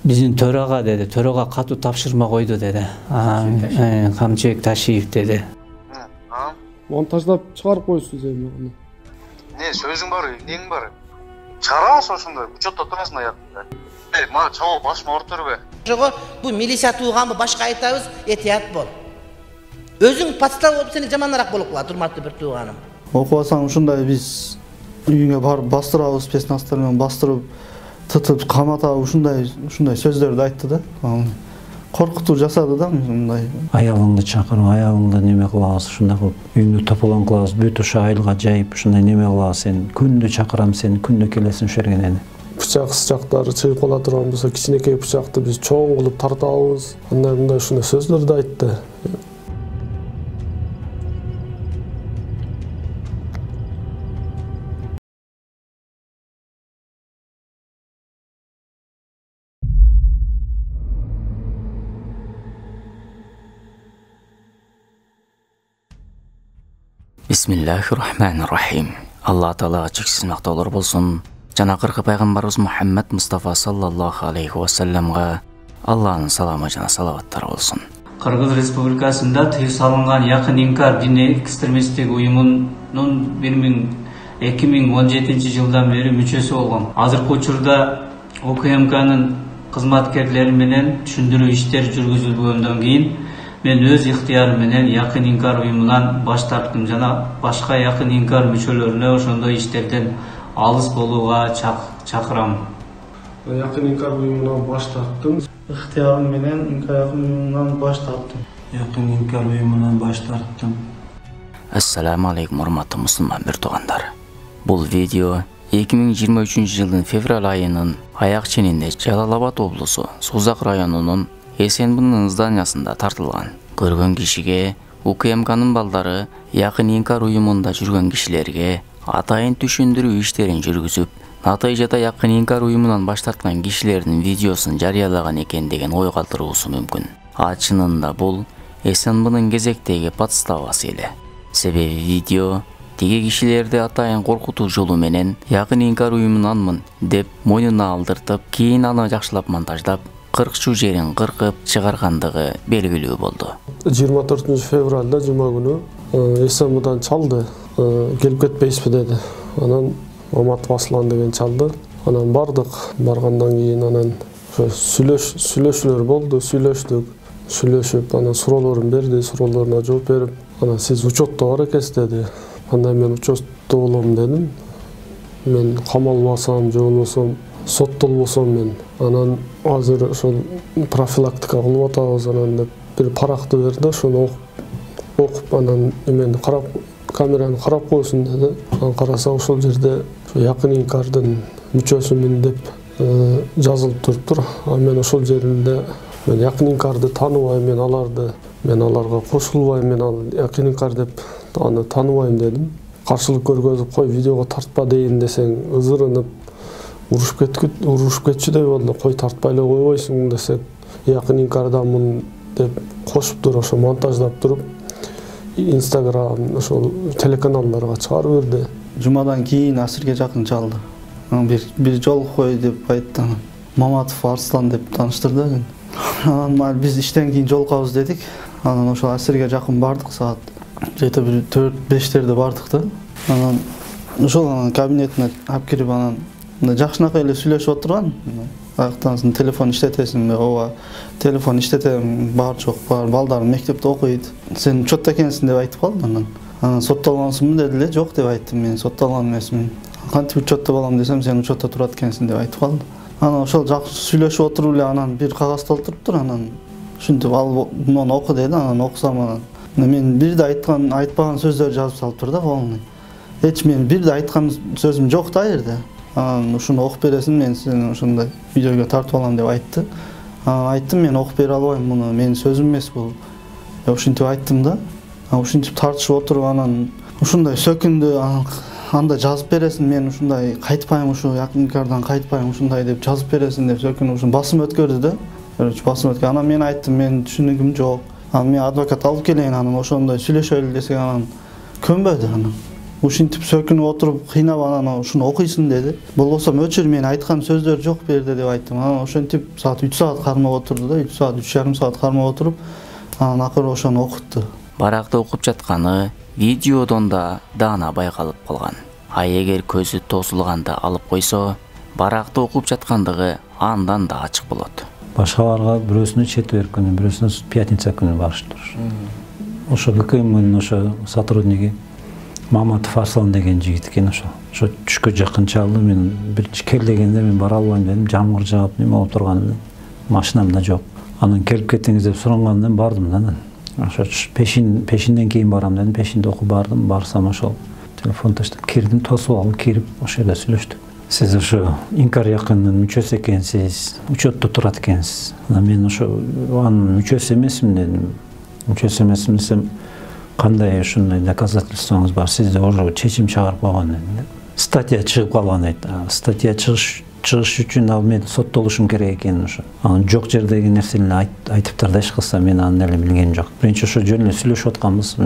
Биздин төрага деди, төрага катуу тапшырма койду деди. Камчыбек Ташиев деди. Монтаждап чыгарып коюсуз эми аны. Не сөзүң бар, нең бар? Чыгарабыз ошондой, учетто турасың аякта. Мага чабоо башыма ооруп бербе. Жого, бул милиция тууганбы, башка айтабыз, этият бол. Өзүң подстава болуп сени жаманыраак болуп калат, урматтуу бир тууганым. Окубасаң ушундай биз үйүңө барып бастырабыз, спецназдар менен бастырып, тытып, каматабыз, ушундай сөздөрдү айтты да. Коркутуу жасады да мындай. Аялыңды чакырып, аялыңды неме кылабыз, ушундай кылып, үйүңдү тополон кылабыз, бүт ушу айылга жайып, ушундай неме кылабыз, сен күндү чакырам, сен күндү келесиң ушул жерге эне. Бычак сычактары чыгып кала турган болсо, кичинекей бычакты биз чоң кылып тартабыз. Мындай ушундай сөздөрдү айтты. Бисмиллахир-рахманир-рахим. Алла Таалага чексиз мактоолор болсун. Жана акыркы пайгамбарыбыз Мухаммад Мустафа саллаллаху алейхи ва салламга Алланын саламы жана салаваттары болсун. Кыргыз Республикасында тыюу салынган Якын инкар диний экстремисттик уюмунун 2017-жылдан бери мүчөсү болгон. Азыркы учурда ОКМКнын кызматкерлери менен түшүндүрүү иштери жүргүзүлгөндөн кийин мен өз ыктыярым менен Якын инкар уюмунан баш тарттым жана башка Якын инкар мүчөлөрүнө ошондой иштерден алыс болууга чакырам. Якын инкар уюмунан баш тарттым. Ыктыярым менен Якын уюмунан баш тарттым. Якын инкар уюмунан баш тарттым. Ассаламу алейкум урматтуу мусулман бир туугандар. Бул видео 2023-жылдын февраль айынын аяк ченинде Жалал Абад облусу Сузак районунун Эсенбунун зданиясында тартылган. Көргөн кишиге УКМКнын балдары Якын инкар уюмунда жүргөн кишилерге атайын түшүндүрүү иштерин жүргүзүп, натыйжада Якын инкар уюмунан баш тарткан кишилердин видеосун жарыялаган экен деген ой калтыруусу мүмкүн. Чынында бул Эсенбунун кезектеги подставасы эле. Себеби видео тиги кишилерди атайын коркутуу жолу менен Якын инкар уюмунанмын деп мойнуна алдыртып, кийин аны жакшылап монтаждап, кыркчу жерин кыркып чыгаргандыгы белгилүү болду. 24 февралда жума күнү Эсенбудан чалды. Келип кетпейсизби деди. Анан Маматов Аслан деген чалды. Анан бардык. Баргандан кийин анан сүйлөшүүлөр болду, сүйлөшүп, анан суроолорун берди, суроолоруна жооп берип, анан сиз учетто бар экенсиз деди. Анда мен учетто болом дедим. Мен камалбасам, же болбосо соттолбосом мен. Анан азыр ошол профилактика кылып атабыз анан деп бир паракты берди, ошону окуп анан мен карап камераны карап койсун деди. Анан караса ошол жерде Якын инкардын мүчөсүмүн деп жазылып туруптур. Мен ошол жеринде мен Якын инкарды тааныбайм, мен аларга кошулбайм, мен Якын инкар деп аны тааныбайм дедим. Каршылык көргөзүп кой видеого тартпа дейин десең ызырынып урушуп кетчүдөй болду. Кой тартпай эле койбойсуң десек, Якын инкардамын деп кошуптур, ошо монтаждап туруп Instagram ошол телеканалдарга чыгарып берди. Жумадан кийин асырга жакын чалды. Бир жол кой деп айтты. Маматов Арслан деп тааныштырды. Анан биз иштен кийин жолукабыз дедик. Анан ошол асырга жакын бардык, саат жети 4-5-терде бардык да. Анан ошол кабинетине алып кирип анан жакшынакай эле сүйлөшүп отурган. Аяктан телефон иштетесиңби? Ооба, телефон иштетем, бар жок, бар. Балдарым мектепте окуйт. Сен учетто экенсиң деп айтып калды. Анан соттолгонсуңбу деди эле. Жок деп айттым, мен соттолгон эмесмин. Кантип учетто болом десем, сен учетто турат экенсиң деп айтып калды. Анан ошол жакшы сүйлөшүп отуруп эле анан бир кагаз толтуруптур, анан ушинтип ал муну оку деди, анан окусам анан мен бир да айтпаган сөздөр жазып салыптыр да полный. Эч мен бир да айткан сөзүм жок да жерде. Анан ушуну окуп бересиң, мен сени ошондой видеого тартып алам деп айтты. Айттым, мен окуп бере албайм, муну менин сөзүм эмес бул. Ушинтип айттым да. Ушинтип тартышып отуруп анан ушундай сөкүндү, анда жазып бересиң, мен ушундай кайтпайм, ушу Якын инкардан кайтпайм, ушундай деп жазып бересиң деп сөкүнүп ушун басым өткөрдү да. Басым өткөрдү. Анан мен айттым, мен түшүнүгүм жок. Анан мен адвокат алып келейин, анан ошондой сүйлөшөлү десек, анан көнбөдү анан. ушинтип сөкүнүп отуруп кыйнап анан ушуну окуйсуң деди. Болбосо өчүр мен айткан сөздөр жок берди деп айттым. Анан ошентип саат 3 саат кармап отурду да, 3 саат, 3,5 саат кармап отуруп, анан акыры ошону окутту. Баракты окуп жатканы видеодон да даана байкалып калган. А эгер көзү тосулганда алып койсо, баракты окуп жаткандыгы андан да ачык болот. Башкаларга бирөөсүнө четверг күнү, бирөөсүнө пятница күнү барыштыр. Ошо ГКМнын ошо сотрудниги Маматов Арслан деген жигит экен ошо. Ошо түшкө жакын чалды, мен биринчи кел дегенде мен бара албайм дедим. Жамгыр жаап неме болуп турган, машинам да жок. Анан келип кетиңиз деп сурангандан бардым да анан. Ошо пешинден кийин барам дедим. Пешинде окуп бардым. Барсам ошол телефон таштап кирдим, тосуп алып кирип ошо жерде сүйлөштүк. Сиз ошо Инкар Якынынын мүчөсү экенсиз, учетто турат экенсиз. Анан мен ошо анын мүчөсү эмесмин дедим. Мүчөсү эмесмин десем, кандай ушундай доказательствоңуз бар, сизде уже чечим чыгарып койгон дедим. Статья чыгып калган дейт. Статья чыгыш үчүн ал мен соттолушум керек экен ошо. Анан жок жердеги нерсени айтыптыр да, эч кылса мен аны эле билгеним жок. Биринчи ошо жөн эле сүйлөшүп атканбыз.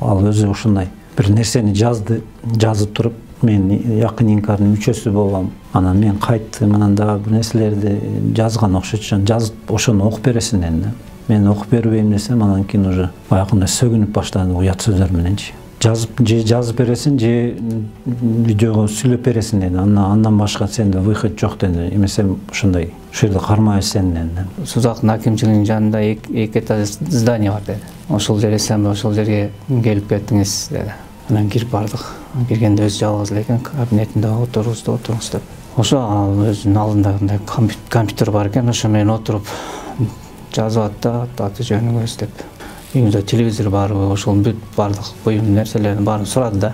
Ал өзү ушундай бир нерсени жазып туруп, мен Якын Инкардын мүчөсү болом. Анан мен кайттым, анан дагы бир нерселерди жазган окшойт. Жазып ошону окуп бересиң дедим да. Мен окуп бербейм десем, анан кийин уже баягындай сөгүнүп баштады уят сөздөр мененчи. Жазып бересиң, же видеого сүйлөп бересиң деди. Андан башка сенде выход жок деди. Эмесем ушундай ушул жерде кармай сен деди. Сузактын акимчилигинин жанында эки этаж здание бар деди. Ошол жер эсенби, ошол жерге келип кеттиңиз деди. Анан кирип бардык. Киргенде өзү жалгыз эле экен, кабинетинде отуруңуз деп. Ошо өзүнүн алдында компьютер бар экен, ошо менен отуруп жазып атты, аты жөнүңүз деп. Үйүндө телевизор барбы, ошол бүт бардык буюм нерселердин баарын сурады да.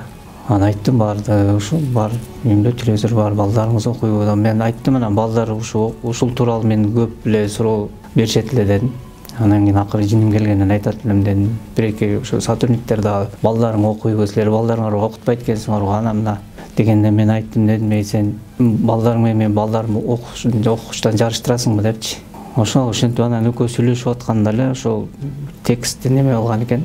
Анан айттым, барды, ушул бар, үйүмдө телевизор бар, балдарыңыз окуйбу. Мен айттым, анан балдар ушул тууралуу мен көп эле суроо беришет эле дедим. Анан кийин акыры жиним келгенден айтат элем дедим. Бир-эки ошо сотрудниктер дагы балдарың окуйбу, силер балдарыңар окутпайт экенсиңер, ана мына дегенде мен айттым дедим, сен балдарың менен мен балдарымды окуштан жарыштырасыңбы депчи. Ошентип анан экөө сүйлөшүп атканда эле ошол текстти неме болгон экен.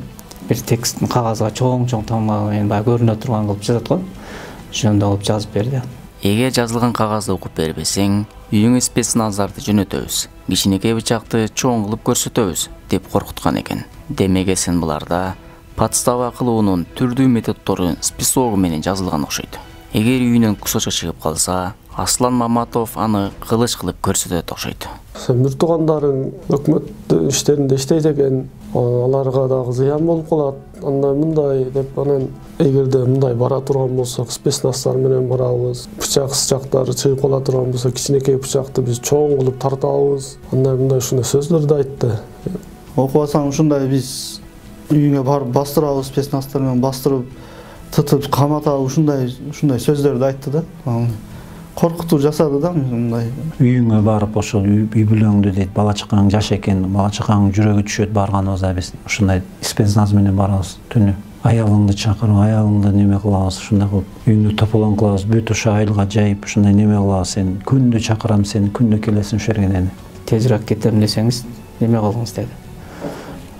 Бир текстин кагазга чоң тамга менен баягы көрүнө турган кылып жазат го. Ошондой кылып жазып берди. Эгер жазылган кагазды окуп бербесең, үйүңө спецназарды жөнөтөбүз, кичинекей бычакты чоң кылып көрсөтөбүз деп коркуткан экен. Демек сен буларда подстава кылуунун түрдүү методдору списогу менен жазылган окшойт. Эгер үйүнөн кусочка чыгып калса, Аслан Маматов аны кылыч кылып көрсөтөт окшойт. Сен бир туугандарың өкмөт иштеринде иштейт экен, аларга дагы зыян болуп калат, андай мындай деп, анан эгерде мындай бара турган болсок, спецназдар менен барабыз. Бычактары чыгып кала турган болсо, кичинекей бычакты биз чоң кылып тартабыз. Андай мындай ушундай сөздөрдү айтты. Окубасаң ушундай биз үйүңө барып бастырабыз, спецназдар менен бастырып, тытып каматабы ушундай сөздөрдү айтты да. Коркутуу жасады да мындай. Үйүңө барып ошол үй бүлөңдү дейт, бала чакаң жаш экен, бала чакаңдын жүрөгү түшөт барганыбызда биз ушундай спецназ менен барабыз. Түнү аялыңды чакырып, аялыңды неме кылабыз, ушундай кылып, үйүңдү тополоң кылабыз, бүт ошо айылга жайып, ушундай неме кылабыз, сен күндү чакырам, сен күндү келесиң ошол жерге деди. Тезирээк кетем десеңиз, неме кылыңыз деди.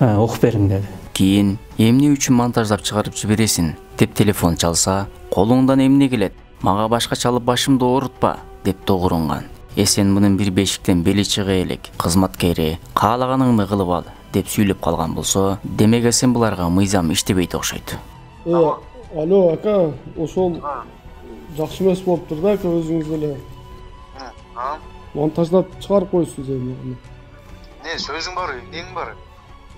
Окуп бериң деди. Кийин эмне үчүн монтаждап чыгарып жибересиң деп телефон чалса, колуңдан эмне келет? Мага башка чалып башымды оорутпа деп тогурунган. Сен мунун бир бешиктен бели чыга элек, кызматкери каалаганыңды кылып ал деп сүйлөп калган болсо, демек сен буларга мыйзам иштебейт окшойт. Алло, ака, ошол жакшы эмес болуптур да, ака, өзүңүз эле. Монтаждап чыгарып коюсуз эми. Не, сөзүң бар, нең бар?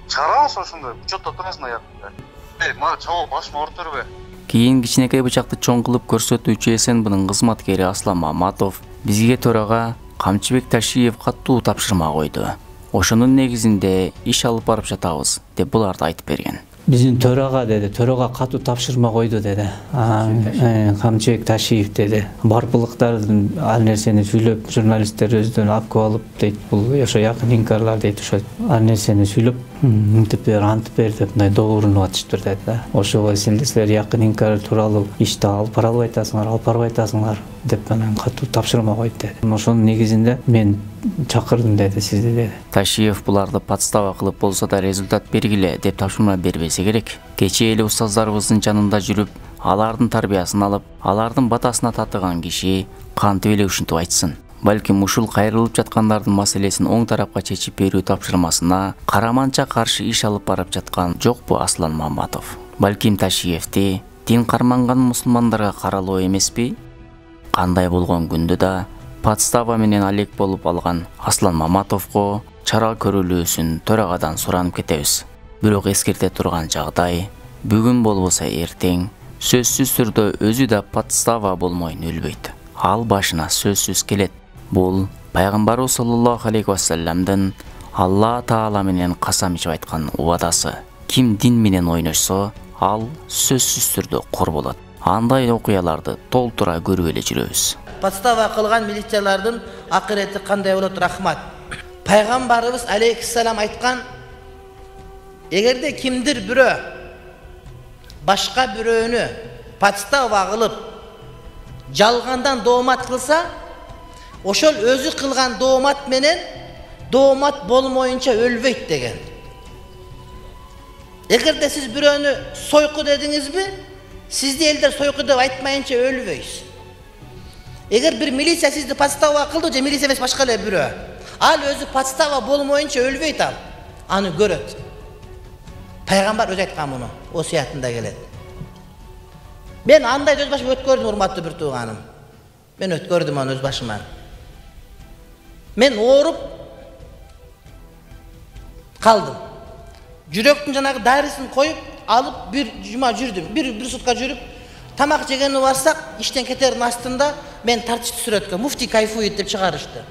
Чыгарабыз ошондой, учетто турасың аякта. Мага чабоо башыма ооруп бербе. Кийин кичинекей бычакты чоң кылып көрсөтүүчү эсенбинин кызматкери Аслан Маматов бизге төрага Камчыбек Ташиев каттуу тапшырма койду. Ошонун негизинде иш алып барып жатабыз деп буларды айтып берген. Биздин төрага деди, төрага каттуу тапшырма койду деди. Камчыбек Ташиев деди. Барпылыктардын ал нерсени сүйлөп, журналисттер өздөрүнө апкып алып дейт, бул ошо Якын Инкарлар дейт, ошо ал нерсени сүйлөп, мынтип бер, антип бер деп мындай доорунуп атышыптыр деди да. Ошого силер Якын Инкар тууралуу ишти алып бара албай атасыңар деп анан каттуу тапшырма койду деди. Ошонун негизинде мен чакырдым деди сизди деди. Ташиев буларды подстава кылып болсо да результат бергиле деп тапшырма бербесе керек. Кечээ эле устаздарыбыздын жанында жүрүп, алардын тарбиясын алып, алардын батасына татыган киши кантип эле ушинтип айтсын. Балким ушул кайрылып жаткандардын маселесин оң тарапка чечип берүү тапшырмасына караманча каршы иш алып барып жаткан жокпу Аслан Маматов? Балким Ташиевди дин карманган мусулмандарга каралуу эмеспи? Кандай болгон күндө да подстава менен алек болуп алган Аслан Маматовго чара көрүлүүсүн төрагадан суранып кетебиз. Бирок эскерте турган жагдай, бүгүн болбосо эртең сөзсүз түрдө өзү да подстава болмойн өлбөйт. Ал башына сөзсүз келет. Бул пайгамбарыбыз саллаллаху алейхи вассаламдын Алла Таала менен касам ичип айткан убадасы. Ким дин менен ойношсо, ал сөзсүз түрдө кор болот. Андай окуяларды толтура көрүп эле жүрөбүз. Подстава кылган милициялардын акырети кандай болот, рахмат. Пайгамбарыбыз алейхиссалам айткан, эгерде кимдир бирөө башка бирөөнү подстава кылып жалгандан доомат кылса, ошол өзү кылган доомат менен доомат болмоюнча өлбөйт деген. Эгерде сиз бирөөнү сойку дедиңизби, сизди элдер сойку деп айтмайынча өлбөйсүз. Эгер бир милиция сизди подстава кылды, же милиция эмес башка эле бирөө, ал өзү подстава болмоюнча өлбөйт, ал аны көрөт. Пайгамбар өзү айткан муну, осуятында келет. Мен андай өз башыма өткөрдүм, урматтуу бир тууганым. Мен өткөрдүм аны өз башыма. Мен ооруп калдым. Жүрөктүн жанагы дарысын коюп, алып бир жума жүрдүм. Бир сутка жүрүп, тамак жегени барсак, иштен кетердин астында мен тартышты сүрөткө муфти кайфует деп чыгарышты.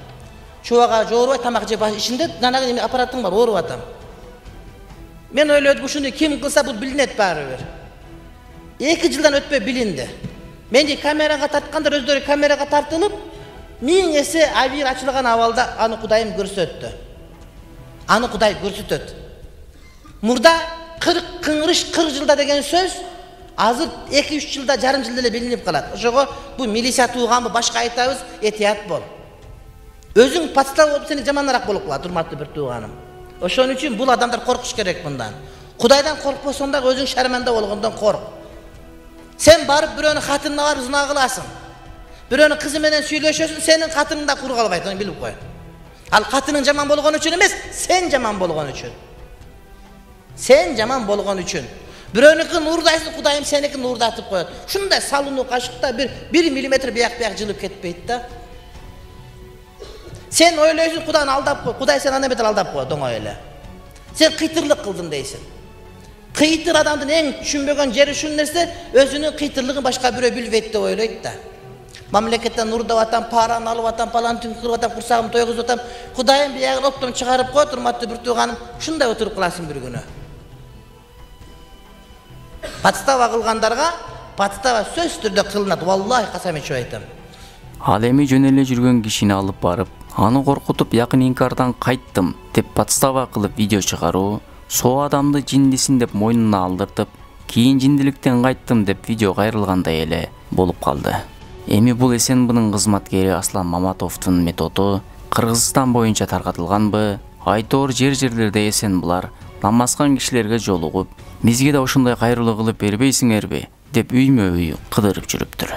Чубага жоорубай тамак жеп ичинде жанагы аппаратың бар, ооруп атам. Мен ойлодум, ушуну ким кылса бул билинет баары бир. 2 жылдан өтпөй билинди. Менди камерага тарткандар өздөрү камерага тартылып, 1000 эсе абийир ачылган абалда аны Кудайым көрсөттү. Аны Кудай көрсөтөт. Мурда 40 кыңырыш 40 жылда деген сөз азыр 2-3 жылда, жарым жылда эле билинип калат. Ошого бул милиция тууганбы, башка айтабыз, этият бол. Өзүң подстава болуп сени жаманыраак болуп калат, урматтуу бир тууганым. Ошон үчүн бул адамдар коркуш керек мындан. Кудайдан коркпосоң да өзүң шарманда болгондон корк. Сен барып бирөөнүн хатынына барып зына кыласың. Бирөөнүн кызы менен сүйлөшөсүң, сенин хатының да куру калбайт, аны билип кой. Ал хатының жаман болгон үчүн эмес, сен жаман болгон үчүн. Сен жаман болгон үчүн. Бирөөнүкүн уурдайсың, Кудайым сеникин уурдатып коет. Ушундай салынуу кашыкта 1 миллиметр бияк жылып кетпейт да. Сен ойлойсуң, Кудайны алдап кой. Кудай сен аны бетер алдап коет, оңой эле. Сен кыйтырлык кылдың дейсиң. Кыйтыр адамдын эң түшүнбөгөн жери ушул нерсе, өзүнүн кыйтырлыгын башка бирөө билбейт деп ойлойт да. Мамлекеттен урдап атам, параны алып атам, палантын кырып атам, курсагымды тойгузуп атам. Кудайым биягын оптон чыгарып коет, урматтуу бир тууганым. Ушундай отуруп каласың бир күнү. Подстава кылгандарга подстава сөз түрдө кылынат, валлахи касам ичип айтам. Ал эми жөн эле жүргөн кишини алып барып, аны коркутуп якын инкардан кайттым деп подстава кылып видео чыгаруу, соо адамды жиндисин деп мойнуна алдыртып, кийин жиндиликтен кайттым деп видео кайрылгандай эле болуп калды. Эми бул СНБнын кызматкери Аслан Маматовдун методу Кыргызстан боюнча таркатылганбы? Айтор жерлерде СНБлар намазган кишилерге жолугуп, бизге да ошондой кайрылуу кылып бербейсиңерби деп үймө-үй кыдырып жүрүптүр.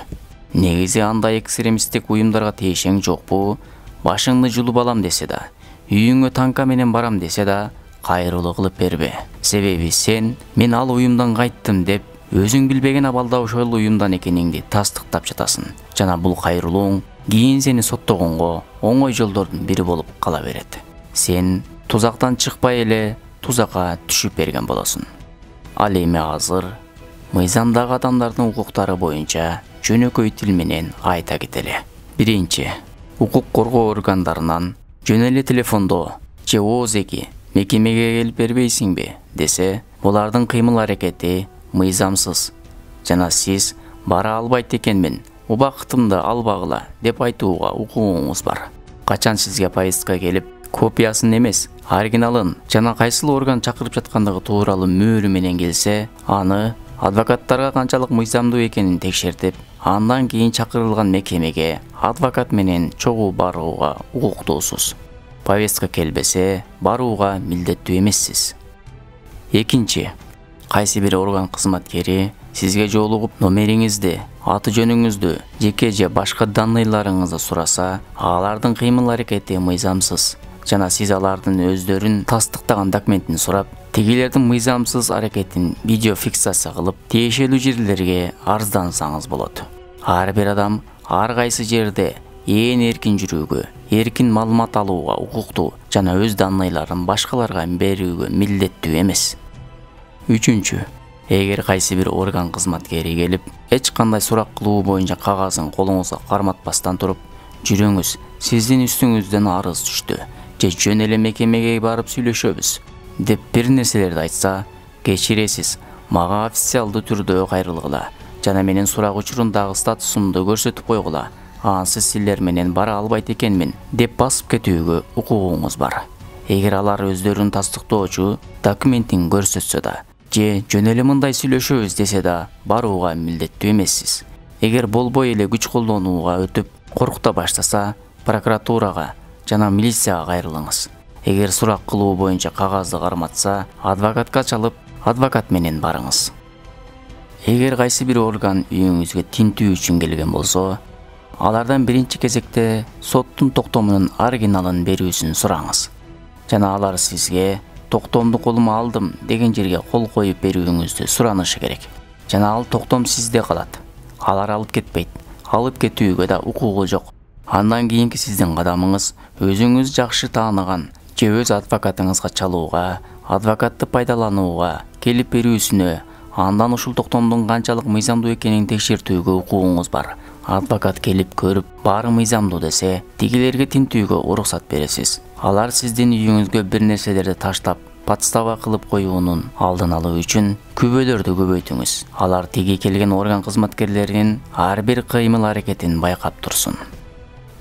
Негизи андай экстремисттик уюмдарга тиешең жокпу? Башыңды жулуп алам десе да, үйүңө танка менен барам десе да, кайрылуу кылып бербе. Себеби сен мен ал уюмдан кайттым деп өзүң билбеген абалда ошол уюмдан экениңди тастыктап жатасың. Жана бул кайрылууң кийин сени соттогонго оңой жолдордун бири болуп кала берет. Сен тузактан чыкпай эле тузакка түшүп берген болосуң. Ал эми азыр мыйзамдагы адамдардын укуктары боюнча жөнөкөй тил менен айта кетели. Биринчи, укук коргоо органдарынан жөн эле телефондо же ооздеги мекемеге келип бербейсиңби десе, булардын кыймыл аракети мыйзамсыз жана сиз бара албайт экенмин, убактымды албагыла деп айтууга укугуңуз бар. Качан сизге поездка келип копиясын эмес, оригиналын жана кайсыл орган чакырып жаткандыгы тууралуу мөөрү менен келсе, аны адвокаттарга канчалык мыйзамдуу экенин текшертип, андан кийин чакырылган мекемеге адвокат менен чогуу барууга укуктуусуз. Повестка келбесе, барууга милдеттүү эмессиз. Экинчи, кайсы бир орган кызматкери сизге жолугуп номериңизди, аты жөнүңүздү, жеке же башка данныйларыңызды сураса, алардын кыймыл-аракети мыйзамсыз жана сиз алардын өздөрүн тастыктаган документин сурап, тигилердин мыйзамсыз аракетин видео фиксация кылып, тиешелүү жерлерге арыздансаңыз болот. Ар бир адам ар кайсы жерде ээн эркин жүрүүгө, эркин маалымат алууга укуктуу жана өз данныйларын башкаларга берүүгө милдеттүү эмес. Үчүнчү, эгер кайсы бир орган кызматкери келип, эч кандай сурак кылуу боюнча кагазын колуңузга карматпастан туруп, жүрүңүз, сиздин үстүңүздөн арыз түштү, же жөн эле мекемеге барып сүйлөшөбүз деп бир нерселерди айтса, кечиресиз, мага официалдуу түрдө кайрылгыла жана менин сурак учурундагы статусумду көрсөтүп койгула, ансыз силер менен бара албайт экенмин деп басып кетүүгө укугуңуз бар. Эгер алар өздөрүн тастыктоочу документин көрсөтсө да, же жөн эле мындай сүйлөшөбүз десе да, барууга милдеттүү эмессиз. Эгер болбой эле күч колдонууга өтүп, коркута баштаса, прокуратурага жана милицияга кайрылыңыз. Эгер сурак кылуу боюнча кагазды карматса, адвокатка чалып, адвокат менен барыңыз. Эгер кайсы бир орган үйүңүзгө тинтүү үчүн келген болсо, алардан биринчи кезекте соттун токтомунун оригиналын берүүсүн сураңыз. Жана алар сизге токтомду колума алдым деген жерге кол коюп берүүңүздү суранышы керек. Жана ал токтом сизде калат. Алар алып кетпейт. Алып кетүүгө да укугу жок. Андан кийинки сиздин кадамыңыз өзүңүз жакшы тааныган же өз адвокатыңызга чалууга, адвокатты пайдаланууга, келип берүүсүнө, андан ушул токтомдун канчалык мыйзамдуу экенин текшертүүгө укугуңуз бар. Адвокат келип көрүп, баары мыйзамдуу десе, тигилерге тинтүүгө уруксат бересиз. Алар сиздин үйүңүзгө бир нерселерди таштап, подстава кылып коюунун алдын алуу үчүн күбөлөрдү көбөйтүңүз. Алар тиги келген орган кызматкерлеринин ар бир кыймыл-аракетин байкап турсун.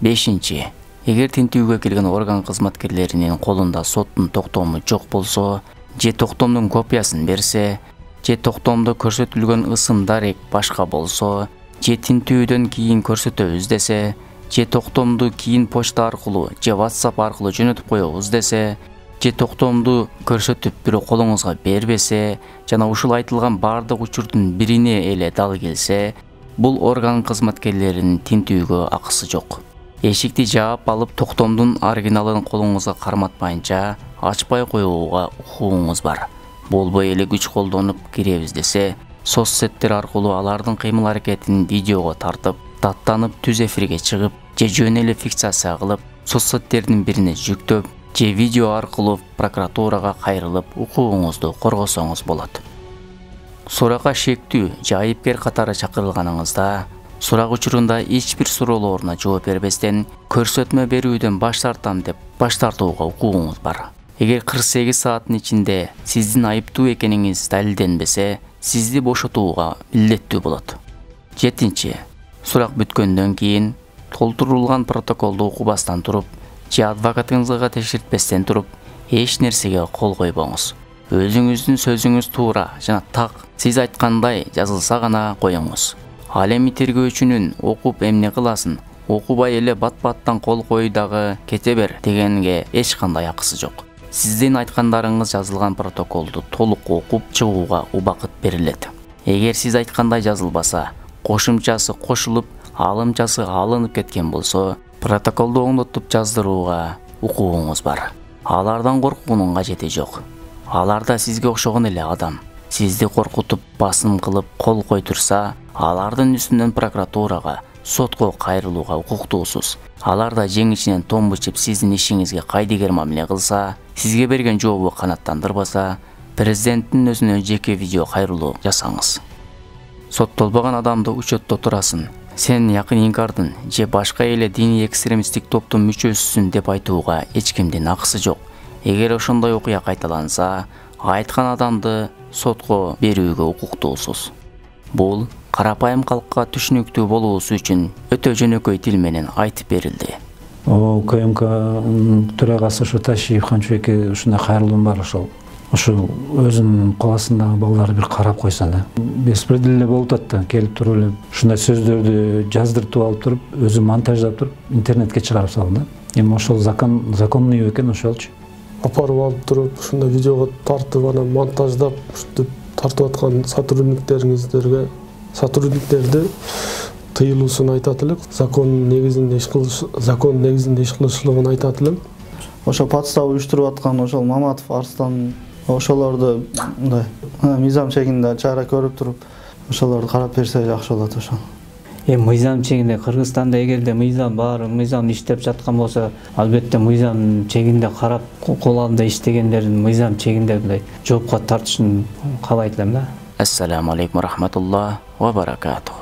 5. Эгер тинтүүгө келген орган кызматкерлеринин колунда соттун токтому жок болсо, же токтомдун копиясын берсе, же токтомдо көрсөтүлгөн ысым дарек башка болсо, же тинтүүдөн кийин көрсөтөбүз десе, же токтомду кийин почта аркылуу же WhatsApp аркылуу жөнөтүп коебуз десе, же токтомду көрсөтүп бирок колуңузга бербесе, жана ушул айтылган бардык учурдун бирине эле дал келсе, бул орган кызматкерлеринин тинтүүгө акысы жок. Эшикти жаап алып, токтомдун оригиналын колуңузга карматпайынча ачпай коюуга укугуңуз бар. Болбой эле күч колдонуп киребиз десе, соцсеттер аркылуу алардын кыймыл-аракетин видеого тартып, даттанып түз эфирге чыгып, же жөн эле фиксация кылып, соцсеттердин бирине жүктөп, же видео аркылуу прокуратурага кайрылып, укугуңузду коргосоңуз болот. Суракка шектүү же айыпкер катары чакырылганыңызда, сурак учурунда эч бир суроолоруна жооп бербестен, көрсөтмө берүүдөн баш тартам деп баш тартууга укугуңуз бар. Эгер 48 сааттын ичинде сиздин айыптуу экениңиз далилденбесе, сизди бошотууга милдеттүү болот. 7. Сурак бүткөндөн кийин толтурулган протоколду окубастан туруп, же адвокатыңызга текшертпестен туруп, эч нерсеге кол койбоңуз. Өзүңүздүн сөзүңүз туура жана так, сиз айткандай жазылса гана коюңуз. Ал эми тергөөчүнүн окуп эмне кыласын, окубай эле бат-баттан кол кой дагы кете бер дегенге эч кандай акысы жок. Сиздин айткандарыңыз жазылган протоколду толук окуп чыгууга убакыт берилет. Эгер сиз айткандай жазылбаса, кошумчасы кошулуп, алымчасы алынып кеткен болсо, протоколду оңдотуп жаздырууга укугуңуз бар. Алардан коркуунун кажети жок. Алар да сизге окшогон эле адам. Сизди коркутуп, басым кылып, кол койтурса, алардын үстүнөн прокуратурага, сотко кайрылууга укуктуусуз. Алар да жеңишинен томбучуп сиздин ишиңизге кайдыгер мамиле кылса, сизге берген жообу канаттандырбаса, президенттин өзүнө жеке видео кайрылуу жасаңыз. Соттолбогон адамды учетто турасың. Сен якын инкардын же башка эле диний экстремисттик топтун мүчөсүсүн деп айтууга эч кимдин акысы жок. Эгер ошондой окуя кайталанса, айткан адамды сотко берүүгө укуктуусуз. Бул карапайым калкка түшүнүктүү болуусу үчүн өтө жөнөкөй тил менен айтып берилди. КМК төрагасы ушу Ташиев Ханчубекке ушундай кайрылуум бар, ошо өзүнүн классындагы балдар бир карап койсо да. Беспредельно болуп атат да, келип туруп эле ушундай сөздөрдү жаздыртып алып туруп, өзү монтаждап туруп, интернетке чыгарып салды да. Эми ошол законный экен ошолчу. Апарып алып туруп, ушундай видеого тартып, анан монтаждап, ушинтип тартып аткан сотрудниктериңиздерге сотрудниктерди тыйылуусун айтат элек, закон негизинде иш кылышлыгын айтат элем. Ошо подстава уюштуруп аткан ошол Маматов Арстан ошолорду мындай мыйзам чегинде чара көрүп туруп ошолорду карап берсе жакшы болот ошо. Мыйзам чегинде Кыргызстанда эгерде мыйзам бар, мыйзам иштеп жаткан болсо, албетте мыйзам чегинде карап кол алында иштегендердин мыйзам чегинде мындай жоопко тартышын каалайт элем да. Ассаламу алейкум рахматуллах ва баракатух.